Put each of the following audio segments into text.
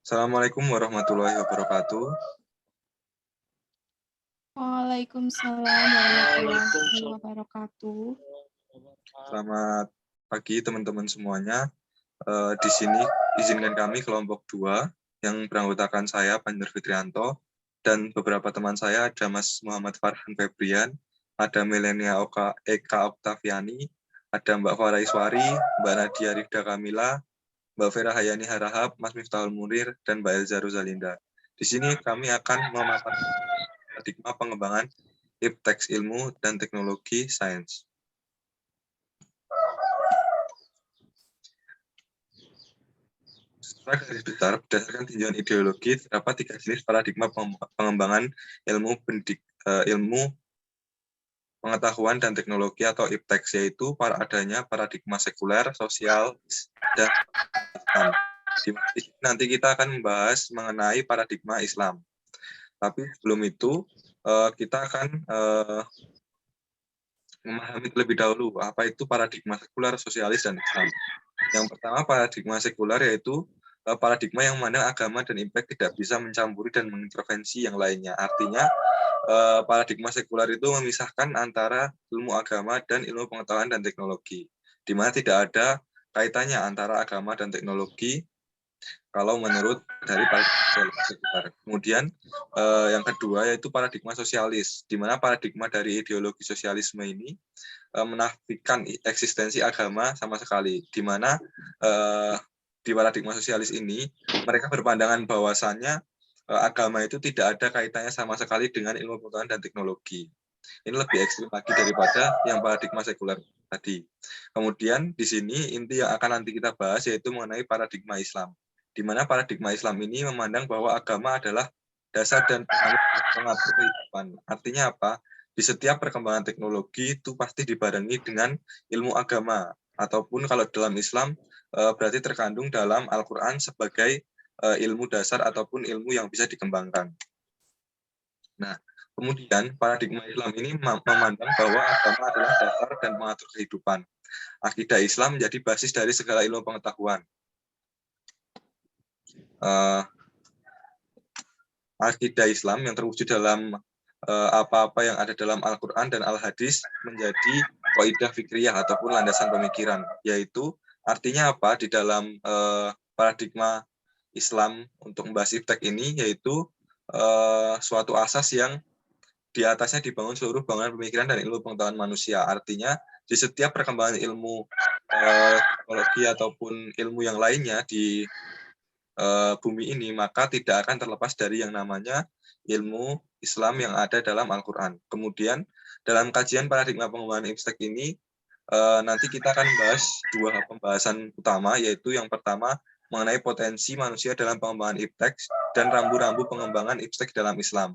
Assalamualaikum warahmatullahi wabarakatuh. Waalaikumsalam warahmatullahi wabarakatuh. Selamat pagi teman-teman semuanya. Di sini izinkan kami kelompok 2 yang beranggotakan saya Panjer Fitrianto dan beberapa teman saya ada Mas Muhammad Farhan Febrian, ada Melenia Eka Oktaviani, ada Mbak Farah Iswari, Mbak Nadia Rifda Kamila, Mbak Vera Hayani Harahap, Mas Miftahul Munir, dan Mbak Elza Rosalinda. Di sini kami akan memaparkan paradigma pengembangan ipteks ilmu dan teknologi sains. Secara garis besar, berdasarkan tinjauan ideologi, terdapat 3 jenis paradigma pengembangan ilmu pengetahuan dan teknologi atau ipteks, yaitu adanya paradigma sekuler, sosial, dan Islam. Nanti kita akan membahas mengenai paradigma Islam. Tapi sebelum itu, kita akan memahami terlebih dahulu apa itu paradigma sekuler, sosialis, dan Islam. Yang pertama, paradigma sekuler yaitu paradigma yang memandang agama dan impact tidak bisa mencampuri dan mengintervensi yang lainnya. Artinya, paradigma sekuler itu memisahkan antara ilmu agama dan ilmu pengetahuan dan teknologi, di mana tidak ada kaitannya antara agama dan teknologi kalau menurut dari paradigma sekuler. Kemudian yang kedua yaitu paradigma sosialis, di mana paradigma dari ideologi sosialisme ini menafikan eksistensi agama sama sekali, di mana di paradigma sosialis ini mereka berpandangan bahwasannya agama itu tidak ada kaitannya sama sekali dengan ilmu pengetahuan dan teknologi. Ini lebih ekstrim lagi daripada yang paradigma sekuler tadi. Kemudian di sini inti yang akan nanti kita bahas yaitu mengenai paradigma Islam, di mana paradigma Islam ini memandang bahwa agama adalah dasar dan pengatur kehidupan. Artinya apa? Di setiap perkembangan teknologi itu pasti dibarengi dengan ilmu agama, ataupun kalau dalam Islam berarti terkandung dalam Al-Quran sebagai ilmu dasar ataupun ilmu yang bisa dikembangkan. Nah, kemudian paradigma Islam ini memandang bahwa agama adalah dasar dan mengatur kehidupan. Akidah Islam menjadi basis dari segala ilmu pengetahuan. Akidah Islam yang terwujud dalam apa-apa yang ada dalam Al-Quran dan Al-Hadis menjadi kaidah fikriyah ataupun landasan pemikiran, yaitu artinya apa di dalam paradigma Islam untuk membahas iptek ini, yaitu suatu asas yang di atasnya dibangun seluruh bangunan pemikiran dan ilmu pengetahuan manusia. Artinya di setiap perkembangan ilmu teknologi ataupun ilmu yang lainnya di bumi ini, maka tidak akan terlepas dari yang namanya ilmu Islam yang ada dalam Al-Quran. Kemudian dalam kajian paradigma pengembangan iptek ini, nanti kita akan membahas 2 pembahasan utama, yaitu yang pertama mengenai potensi manusia dalam pengembangan iptek dan rambu-rambu pengembangan iptek dalam Islam.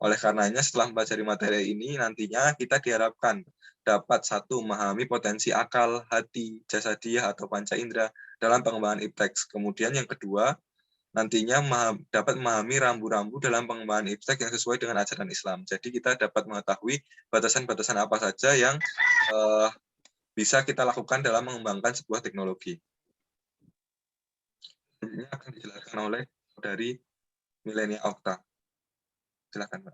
Oleh karenanya, setelah mempelajari materi ini, nantinya kita diharapkan dapat satu, memahami potensi akal, hati, jasadiyah atau panca indera dalam pengembangan iptek. Kemudian yang kedua, nantinya dapat memahami rambu-rambu dalam pengembangan iptek yang sesuai dengan ajaran Islam. Jadi kita dapat mengetahui batasan-batasan apa saja yang bisa kita lakukan dalam mengembangkan sebuah teknologi. Ini akan dijelaskan oleh dari Melenia Okta. Silakan, Mbak.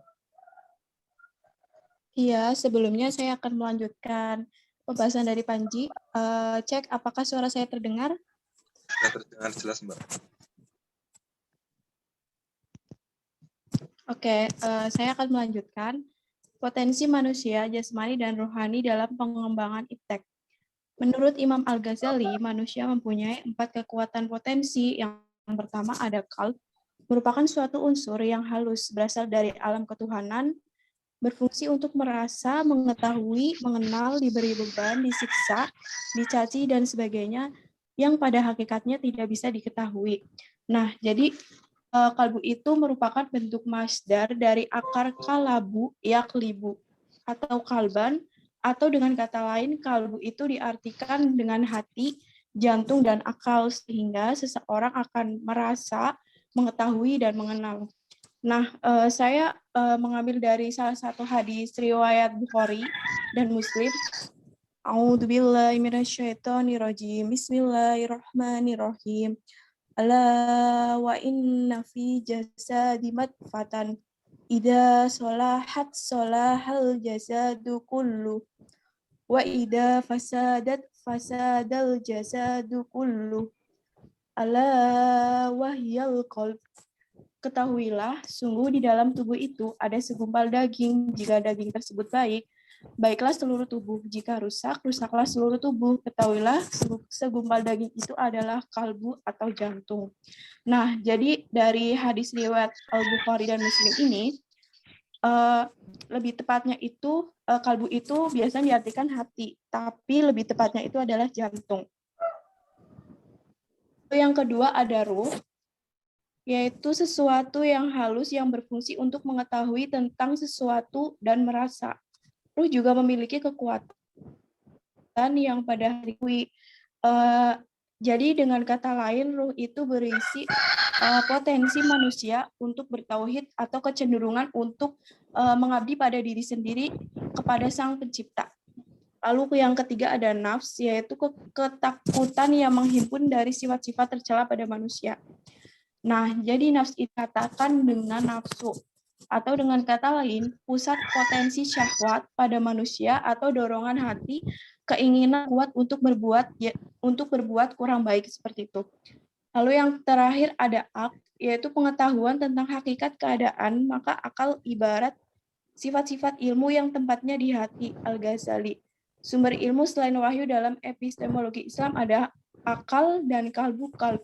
Iya, sebelumnya saya akan melanjutkan pembahasan dari Panji. Cek apakah suara saya terdengar? Sudah terdengar jelas, Mbak. Oke, saya akan melanjutkan potensi manusia, jasmani, dan rohani dalam pengembangan iptek. Menurut Imam Al-Ghazali, manusia mempunyai 4 kekuatan potensi. Yang pertama ada qalb, merupakan suatu unsur yang halus berasal dari alam ketuhanan, berfungsi untuk merasa, mengetahui, mengenal, diberi beban, disiksa, dicaci, dan sebagainya, yang pada hakikatnya tidak bisa diketahui. Nah, jadi kalbu itu merupakan bentuk masdar dari akar kalabu, yaklibu, atau kalban, atau dengan kata lain, kalbu itu diartikan dengan hati, jantung, dan akal, sehingga seseorang akan merasa, mengetahui, dan mengenal. Nah, saya mengambil dari salah satu hadis riwayat Bukhari dan Muslim. A'udzubillahi minasyaitonirrajim. Bismillahirrahmanirrahim. Ala wa inna fi jasadi madfatan idza salahat salahal jasadu kullu wa idza fasadat fasadal jasadu kullu. Ala wahyal qalb. Ketahuilah, sungguh di dalam tubuh itu ada segumpal daging. Jika daging tersebut baik, baiklah seluruh tubuh. Jika rusak, rusaklah seluruh tubuh. Ketahuilah, segumpal daging itu adalah kalbu atau jantung. Nah, jadi dari hadis riwayat Al-Bukhari dan Muslim ini, lebih tepatnya itu, kalbu itu biasanya diartikan hati, tapi lebih tepatnya itu adalah jantung. Yang kedua ada ruh, yaitu sesuatu yang halus yang berfungsi untuk mengetahui tentang sesuatu dan merasa. Ruh juga memiliki kekuatan yang pada hari jadi dengan kata lain, ruh itu berisi potensi manusia untuk bertauhid atau kecenderungan untuk mengabdi pada diri sendiri kepada Sang Pencipta. Lalu yang ketiga ada nafs, yaitu ketakutan yang menghimpun dari sifat-sifat tercela pada manusia. Nah, jadi nafs dikatakan dengan nafsu. Atau dengan kata lain, pusat potensi syahwat pada manusia atau dorongan hati, keinginan kuat untuk berbuat kurang baik seperti itu. Lalu yang terakhir ada aql, yaitu pengetahuan tentang hakikat keadaan, maka akal ibarat sifat-sifat ilmu yang tempatnya di hati. Al-Ghazali. Sumber ilmu selain wahyu dalam epistemologi Islam ada akal dan kalbu kalb.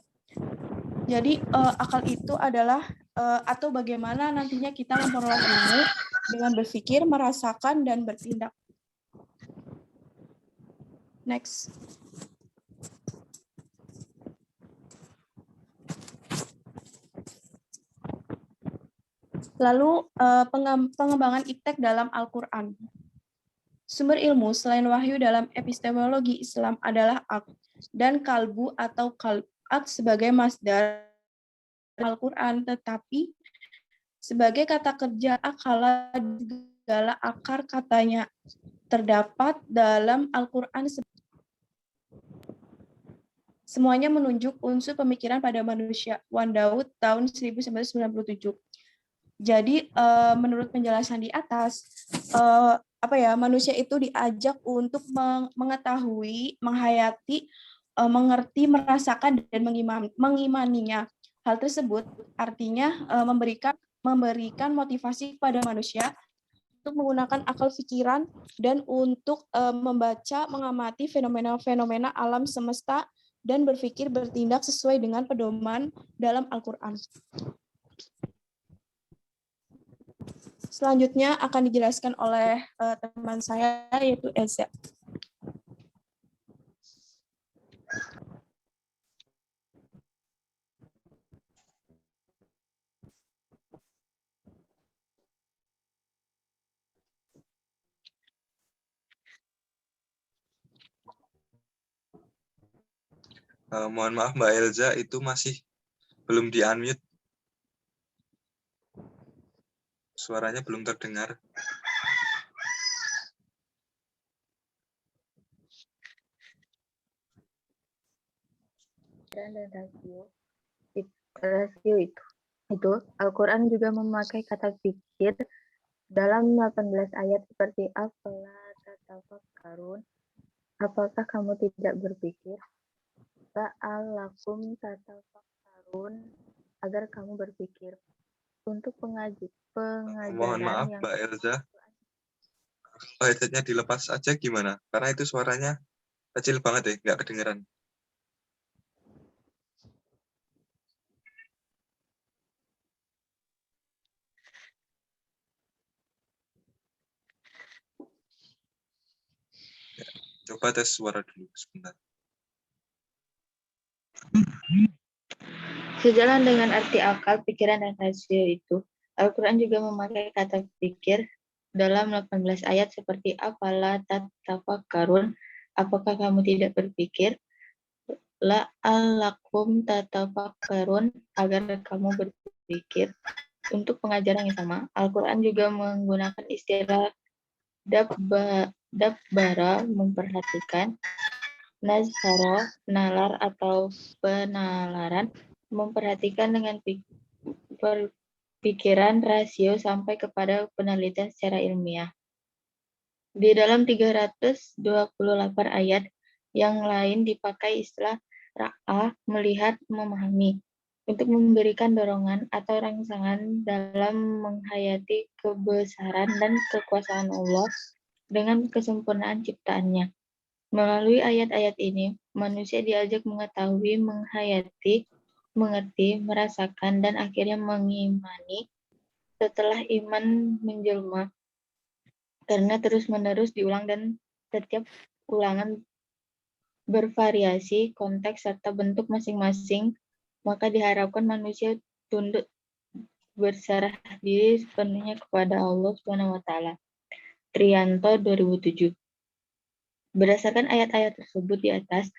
Jadi akal itu adalah atau bagaimana nantinya kita memperoleh ilmu dengan berpikir, merasakan, dan bertindak. Next. Lalu pengembangan iptek dalam Al-Quran. Sumber ilmu selain wahyu dalam epistemologi Islam adalah aql dan kalbu atau kalb. Aql sebagai masdar Al-Quran, tetapi sebagai kata kerja akala segala akar katanya terdapat dalam Al-Quran. Semuanya menunjuk unsur pemikiran pada manusia. Wan Daud tahun 1997. Jadi menurut penjelasan di atas, manusia itu diajak untuk mengetahui, menghayati, mengerti, merasakan, dan mengimaninya. Hal tersebut artinya memberikan motivasi kepada manusia untuk menggunakan akal pikiran dan untuk membaca, mengamati fenomena-fenomena alam semesta dan berpikir bertindak sesuai dengan pedoman dalam Al-Quran. Selanjutnya akan dijelaskan oleh teman saya, yaitu Eza. Mohon maaf Mbak Elza, itu masih belum di-unmute. Suaranya belum terdengar. Dan rasio itu Al-Quran juga memakai kata pikir dalam 18 ayat seperti afala tatafakkarun, apakah kamu tidak berpikir, la'allakum tatafakkarun, agar kamu berpikir. Untuk pengajaran Mohon maaf yang Mbak Elza, kalau headsetnya dilepas aja gimana? Karena itu suaranya kecil banget ya, nggak kedengeran. Ya, coba tes suara dulu sebentar. Sejalan dengan arti akal, pikiran, dan rasio itu, Al-Quran juga memakai kata pikir dalam 18 ayat seperti afala tatafakkarun, apakah kamu tidak berpikir, la'allakum tatafakkarun, agar kamu berpikir. Untuk pengajaran yang sama, Al-Quran juga menggunakan istilah dabbara, memperhatikan, nazhara, nalar atau penalaran, memperhatikan dengan pikiran rasio sampai kepada penelitian secara ilmiah. Di dalam 328 ayat yang lain dipakai istilah ra'a, melihat, memahami, untuk memberikan dorongan atau rangsangan dalam menghayati kebesaran dan kekuasaan Allah dengan kesempurnaan ciptaannya. Melalui ayat-ayat ini, manusia diajak mengetahui, menghayati, mengerti, merasakan, dan akhirnya mengimani. Setelah iman menjelma, karena terus-menerus diulang dan setiap ulangan bervariasi konteks serta bentuk masing-masing, maka diharapkan manusia tunduk berserah diri sepenuhnya kepada Allah SWT. Trianto 2007. Berdasarkan ayat-ayat tersebut di atas,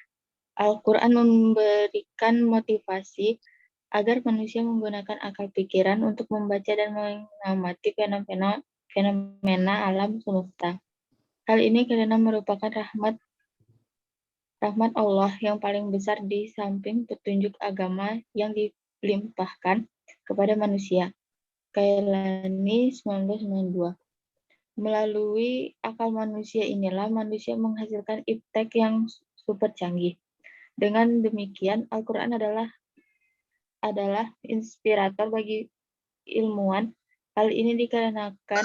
Al-Quran memberikan motivasi agar manusia menggunakan akal pikiran untuk membaca dan mengamati fenomena alam semesta. Hal ini karena merupakan rahmat Allah yang paling besar di samping petunjuk agama yang dilimpahkan kepada manusia. Kailani 1992. Melalui akal manusia inilah manusia menghasilkan iptek yang super canggih. Dengan demikian, Al-Quran adalah inspirator bagi ilmuwan. Hal ini dikarenakan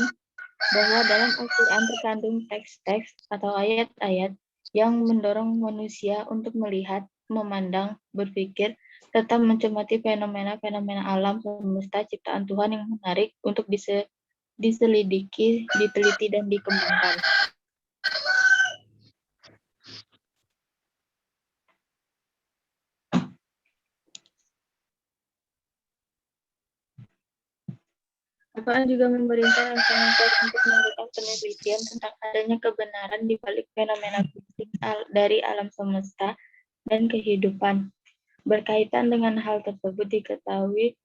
bahwa dalam Al-Quran terkandung teks-teks atau ayat-ayat yang mendorong manusia untuk melihat, memandang, berpikir, serta mencermati fenomena-fenomena alam semesta ciptaan Tuhan yang menarik untuk diselidiki, diteliti, dan dikembangkan. Al-Quran juga memberikan rangsangan teks untuk melakukan penelitian tentang adanya kebenaran di balik fenomena fisik dari alam semesta dan kehidupan. Berkaitan dengan hal tersebut ditemui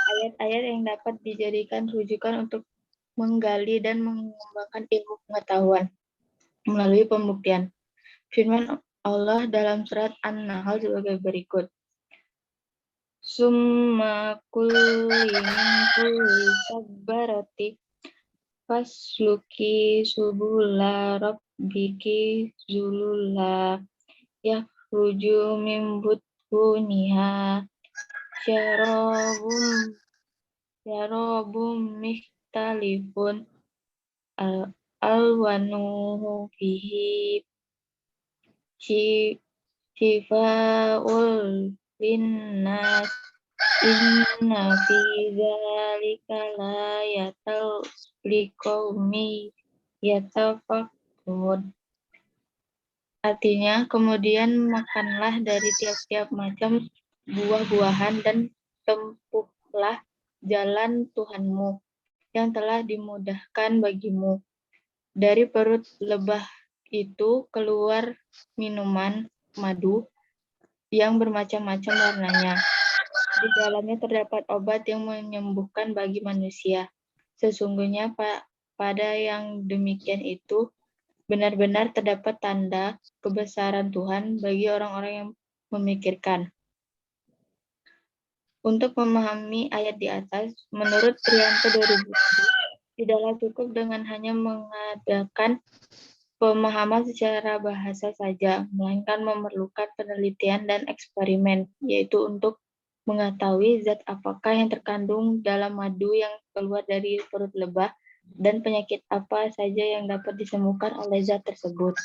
ayat-ayat yang dapat dijadikan rujukan untuk menggali dan mengembangkan ilmu pengetahuan melalui pembuktian. Firman Allah dalam surat An-Nahl sebagai berikut. Summa kulli min kulli sabbarati fasluki subula rabbiki zulula yakhruju min butuniha syarabum mikhtalifun alwanuhu fihi shifa'ul linnas inna fi dzalika layatal liqaumi yatafakkarun. Artinya, kemudian makanlah dari tiap-tiap macam buah-buahan dan tempuhlah jalan Tuhanmu yang telah dimudahkan bagimu. Dari perut lebah itu keluar minuman madu yang bermacam-macam warnanya. Di dalamnya terdapat obat yang menyembuhkan bagi manusia. Sesungguhnya pada yang demikian itu benar-benar terdapat tanda kebesaran Tuhan bagi orang-orang yang memikirkan. Untuk memahami ayat di atas, menurut Trianto 2007, tidaklah cukup dengan hanya mengadakan pemahaman secara bahasa saja, melainkan memerlukan penelitian dan eksperimen, yaitu untuk mengetahui zat apakah yang terkandung dalam madu yang keluar dari perut lebah dan penyakit apa saja yang dapat disembuhkan oleh zat tersebut.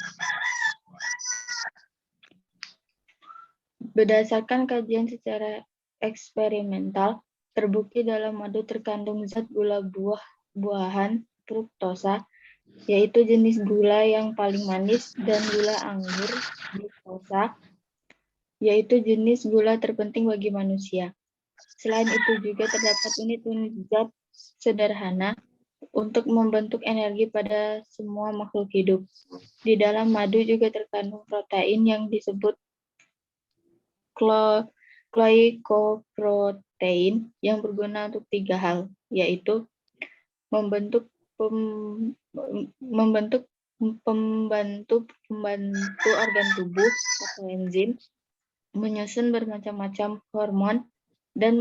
Berdasarkan kajian secara eksperimental, terbukti dalam madu terkandung zat gula buah-buahan fruktosa, yaitu jenis gula yang paling manis, dan gula anggur glukosa, yaitu jenis gula terpenting bagi manusia. Selain itu juga terdapat unit-unit zat sederhana untuk membentuk energi pada semua makhluk hidup. Di dalam madu juga terkandung protein yang disebut glycoprotein yang berguna untuk 3 hal, yaitu membentuk pembantu organ tubuh atau enzim, menyusun bermacam-macam hormon dan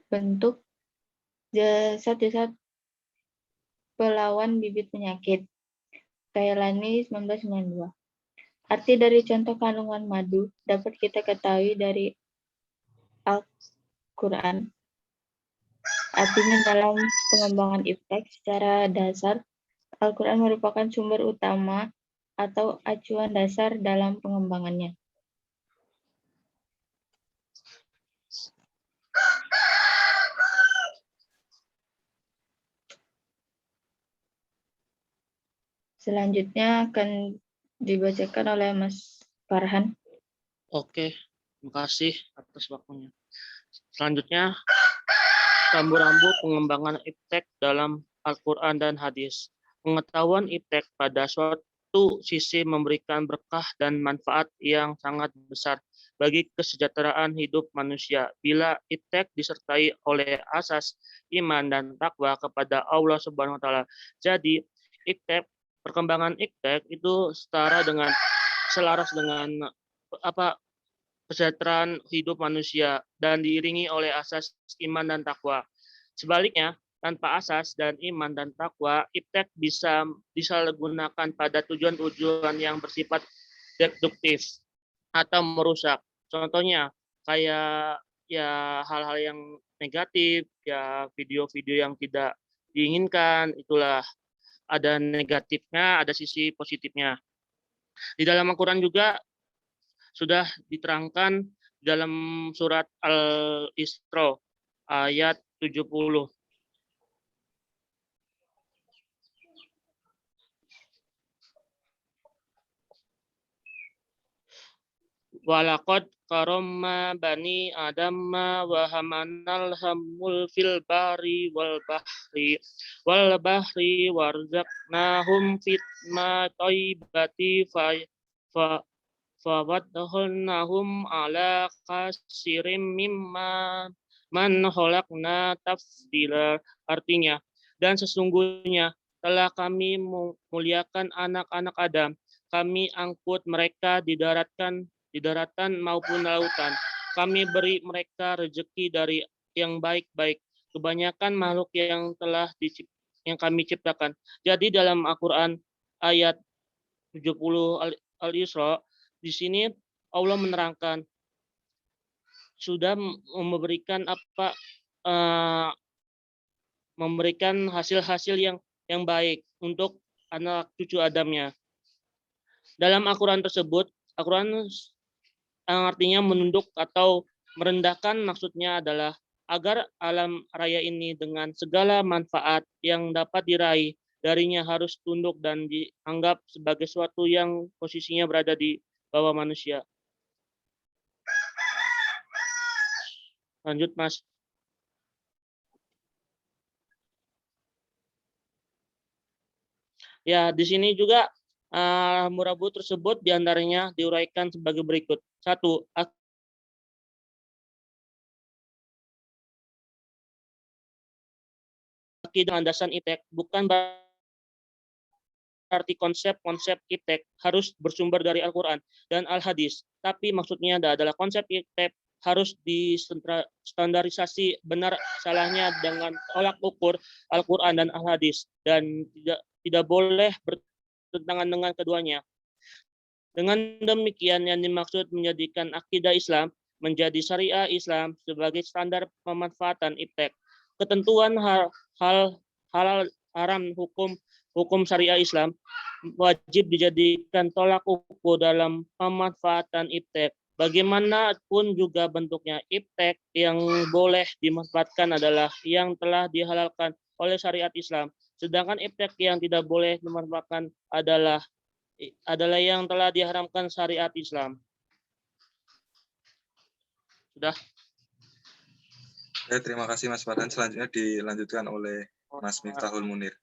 membentuk zat-zat pelawan bibit penyakit. Kailani 1992. Arti dari contoh kandungan madu dapat kita ketahui dari Al-Quran. Artinya dalam pengembangan iptek secara dasar, Al-Quran merupakan sumber utama atau acuan dasar dalam pengembangannya. Selanjutnya akan dibacakan oleh Mas Farhan. Oke, terima kasih atas waktunya. Selanjutnya, rambu-rambu pengembangan iptek dalam Al-Quran dan hadis. Pengetahuan iptek pada suatu sisi memberikan berkah dan manfaat yang sangat besar bagi kesejahteraan hidup manusia. Bila iptek disertai oleh asas iman dan takwa kepada Allah Subhanahu wa taala. Jadi, perkembangan iptek itu selaras dengan kesejahteraan hidup manusia dan diiringi oleh asas iman dan takwa. Sebaliknya, tanpa asas dan iman dan takwa, iptek bisa disalahgunakan pada tujuan-tujuan yang bersifat destruktif atau merusak. Contohnya kayak ya hal-hal yang negatif, ya video-video yang tidak diinginkan, itulah ada negatifnya, ada sisi positifnya. Di dalam Al-Quran juga sudah diterangkan dalam surat Al-Isra ayat 70. Walaqad karamna bani adamma wa hamalnal hamul fil bari wal bahri warzaqnahum fitma thayyibati fa fawaddahnahum ala kasirim mimma man khalaqna tafdila. Artinya, dan sesungguhnya telah kami muliakan anak-anak Adam, kami angkut mereka di daratan maupun lautan, kami beri mereka rezeki dari yang baik-baik, kebanyakan makhluk yang kami ciptakan. Jadi dalam Al-Quran ayat 70 Al-Isra, di sini Allah menerangkan sudah memberikan hasil-hasil yang baik untuk anak cucu Adamnya. Dalam Al-Quran tersebut, Al-Quran yang artinya menunduk atau merendahkan, maksudnya adalah agar alam raya ini dengan segala manfaat yang dapat diraih darinya harus tunduk dan dianggap sebagai sesuatu yang posisinya berada di bawah manusia. Lanjut, Mas. Ya, di sini juga rambu-rambu tersebut diantaranya diuraikan sebagai berikut. 1. Akidah landasan iptek bukan berarti konsep-konsep iptek harus bersumber dari Al-Quran dan Al-Hadis, tapi maksudnya adalah konsep iptek harus distandarisasi benar salahnya dengan tolak ukur Al-Quran dan Al-Hadis dan tidak boleh bertentangan dengan keduanya. Dengan demikian yang dimaksud menjadikan akidah Islam menjadi syariah Islam sebagai standar pemanfaatan iptek. Ketentuan halal haram hukum syariah Islam wajib dijadikan tolak ukur dalam pemanfaatan iptek. Bagaimanapun juga bentuknya, iptek yang boleh dimanfaatkan adalah yang telah dihalalkan oleh syariat Islam. Sedangkan iptek yang tidak boleh dimanfaatkan adalah yang telah diharamkan syariat Islam. Sudah. Oke, terima kasih Mas Farhan. Selanjutnya dilanjutkan oleh Mas Miftahul Munir.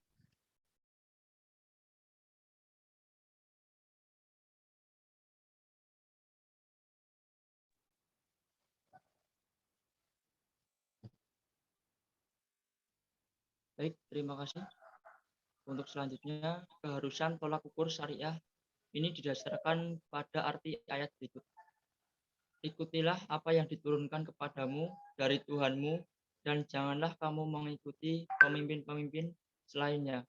Baik, terima kasih. Untuk selanjutnya, keharusan tolak ukur syariah Ini didasarkan pada arti ayat berikut. Ikutilah apa yang diturunkan kepadamu dari Tuhanmu, dan janganlah kamu mengikuti pemimpin-pemimpin selainnya.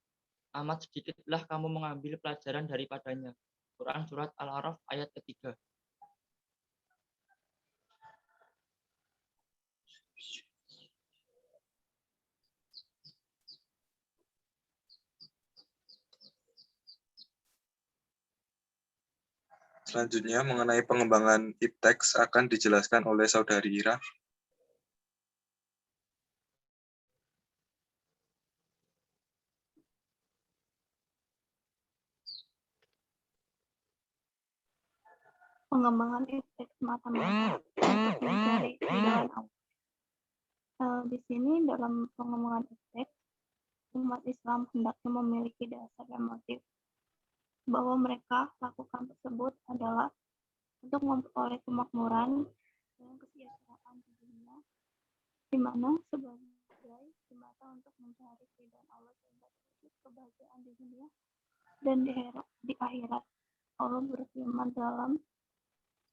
Amat sedikitlah kamu mengambil pelajaran daripadanya. Quran Surat Al-A'raf ayat ketiga. Selanjutnya, mengenai pengembangan ipteks akan dijelaskan oleh Saudari Ira. Pengembangan iptek semata-mata untuk mencari ridhaan Allah. Di sini dalam pengembangan iptek, umat Islam hendaknya memiliki dasar dan motif bahwa mereka lakukan tersebut adalah untuk memperoleh kemakmuran dan kesejahteraan di dunia, di mana sebagai jembatan untuk mencari ridhaan Allah sehingga terwujud kebahagiaan di dunia dan di akhirat. Allah berfirman dalam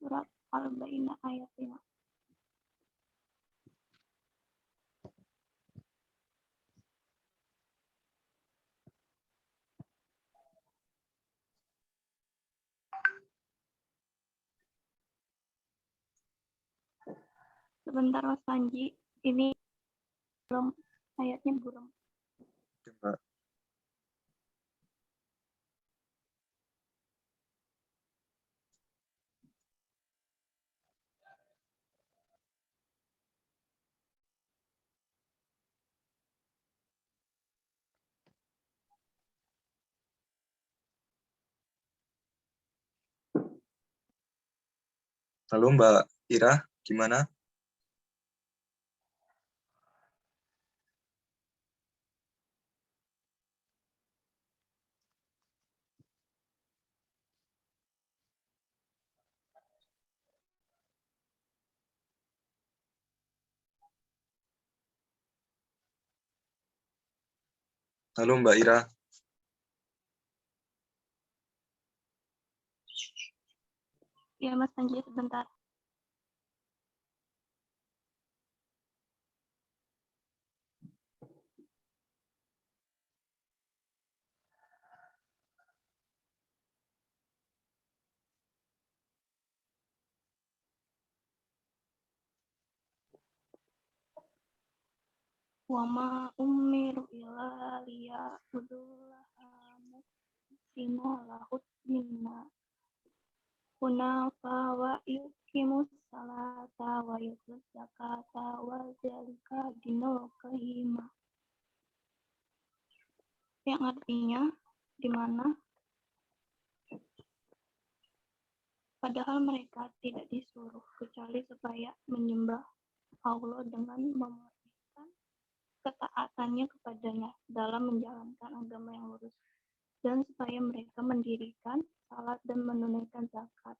surat Al-Baqarah ayat 5. Sebentar Mas Panji, ini belum ayatnya belum. Coba. Lalu Mbak Ira, gimana? Lalu Mbak Ira. Ya Mas Panji, sebentar. Wama umiru illa liya'budullaha mukhlisina lahud minna hunafa wa yuqimus salata wa yutuz zakata wa dzalika dinul qayyimah. Yang artinya di mana padahal mereka tidak disuruh kecuali supaya menyembah Allah dengan memurnikan ketaatannya kepadanya dalam menjalankan agama yang lurus, dan supaya mereka mendirikan salat dan menunaikan zakat,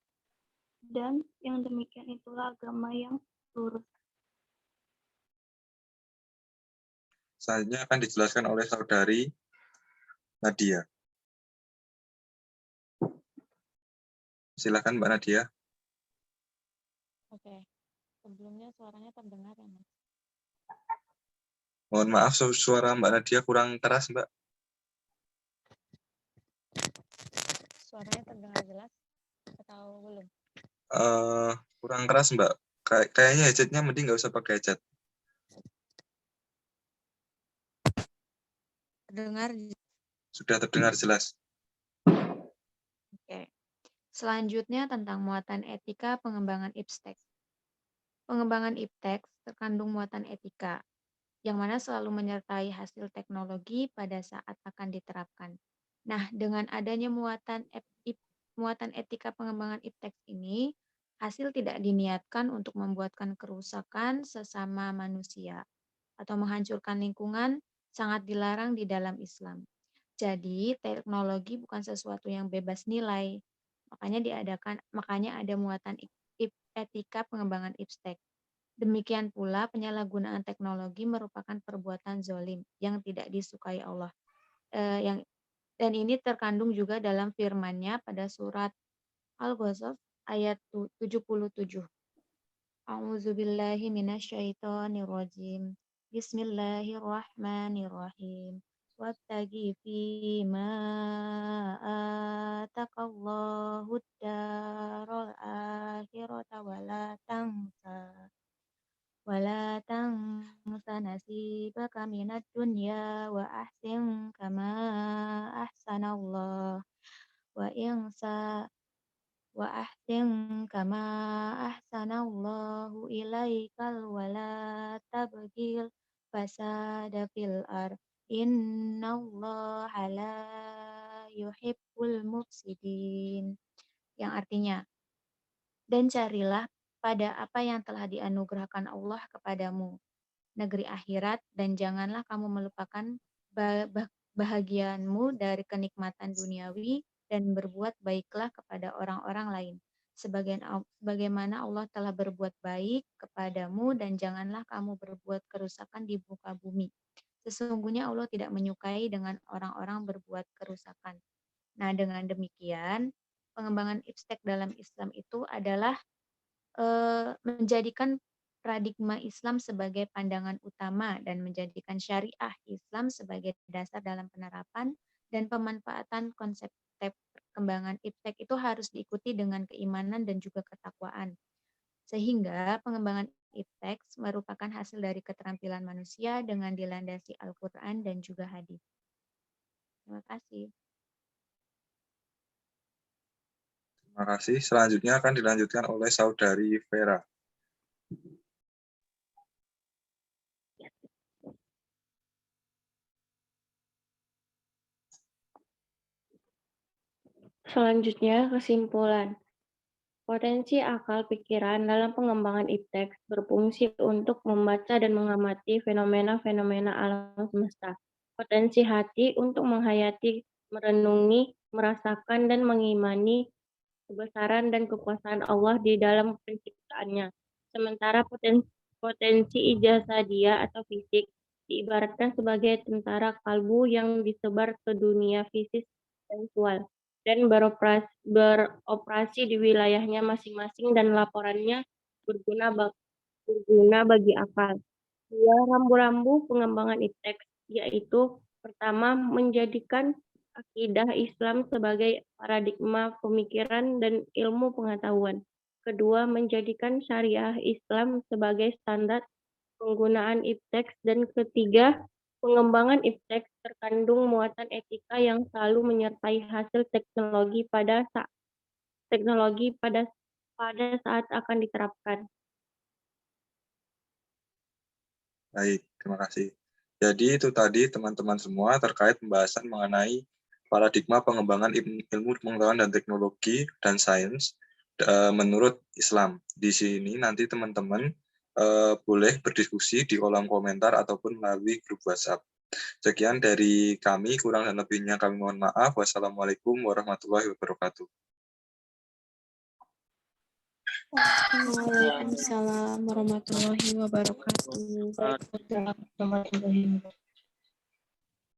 dan yang demikian itulah agama yang lurus. Selanjutnya akan dijelaskan oleh Saudari Nadia. Silakan Mbak Nadia. Oke, sebelumnya suaranya terdengar ya, Mas? Mohon maaf, suara Mbak Nadia kurang keras, Mbak. Suaranya terdengar jelas atau belum? Kurang keras, Mbak. Kayaknya headsetnya mending nggak usah pakai headset. Terdengar. Sudah terdengar jelas. Oke. Selanjutnya tentang muatan etika pengembangan iptek. Pengembangan iptek terkandung muatan etika, yang mana selalu menyertai hasil teknologi pada saat akan diterapkan. Nah, dengan adanya muatan etika pengembangan iptek ini, hasil tidak diniatkan untuk membuatkan kerusakan sesama manusia atau menghancurkan lingkungan sangat dilarang di dalam Islam. Jadi, teknologi bukan sesuatu yang bebas nilai. Makanya ada muatan etika pengembangan iptek. Demikian pula penyalahgunaan teknologi merupakan perbuatan zolim yang tidak disukai Allah. Dan ini terkandung juga dalam firman-Nya pada surat Al-Ghasas ayat 77. A'udzubillahi minasyaitonirrajim. Bismillahirrahmanirrahim. Wattaqi fima atakallahu ad-daral akhirata wala tansa nasibaka minad dunya wa ahsin kama ahsanallah wa insa wa ahsin kama ahsanallahu ilaikal wala tabghil fasada fil ard innallaha la yuhibbul mufsidin, yang artinya, dan carilah pada apa yang telah dianugerahkan Allah kepadamu, negeri akhirat, dan janganlah kamu melupakan bahagianmu dari kenikmatan duniawi, dan berbuat baiklah kepada orang-orang lain, sebagaimana Allah telah berbuat baik kepadamu, dan janganlah kamu berbuat kerusakan di muka bumi. Sesungguhnya Allah tidak menyukai dengan orang-orang berbuat kerusakan. Nah, dengan demikian, pengembangan ipstek dalam Islam itu adalah menjadikan paradigma Islam sebagai pandangan utama dan menjadikan syariah Islam sebagai dasar dalam penerapan dan pemanfaatan konsep perkembangan iptek itu harus diikuti dengan keimanan dan juga ketakwaan. Sehingga pengembangan iptek merupakan hasil dari keterampilan manusia dengan dilandasi Al-Quran dan juga hadis. Terima kasih. Terima kasih. Selanjutnya akan dilanjutkan oleh Saudari Vera. Selanjutnya, kesimpulan. Potensi akal pikiran dalam pengembangan iptek berfungsi untuk membaca dan mengamati fenomena-fenomena alam semesta. Potensi hati untuk menghayati, merenungi, merasakan, dan mengimani kebesaran dan kekuasaan Allah di dalam penciptaannya. Sementara potensi ijazadiyah atau fisik diibaratkan sebagai tentara kalbu yang disebar ke dunia fisik sensual dan beroperasi di wilayahnya masing-masing, dan laporannya berguna bagi akal. Dua rambu-rambu pengembangan iptek, yaitu pertama, menjadikan akidah Islam sebagai paradigma pemikiran dan ilmu pengetahuan. Kedua, menjadikan syariah Islam sebagai standar penggunaan iptek. Dan ketiga, pengembangan iptek terkandung muatan etika yang selalu menyertai hasil teknologi pada saat akan diterapkan. Baik, terima kasih. Jadi itu tadi teman-teman semua terkait pembahasan mengenai paradigma pengembangan ilmu pengetahuan dan teknologi dan sains menurut Islam. Di sini nanti teman-teman boleh berdiskusi di kolom komentar ataupun melalui grup WhatsApp. Sekian dari kami, kurang dan lebihnya kami mohon maaf. Wassalamualaikum warahmatullahi wabarakatuh. Waalaikumsalam warahmatullahi wabarakatuh. Warahmatullahi wabarakatuh.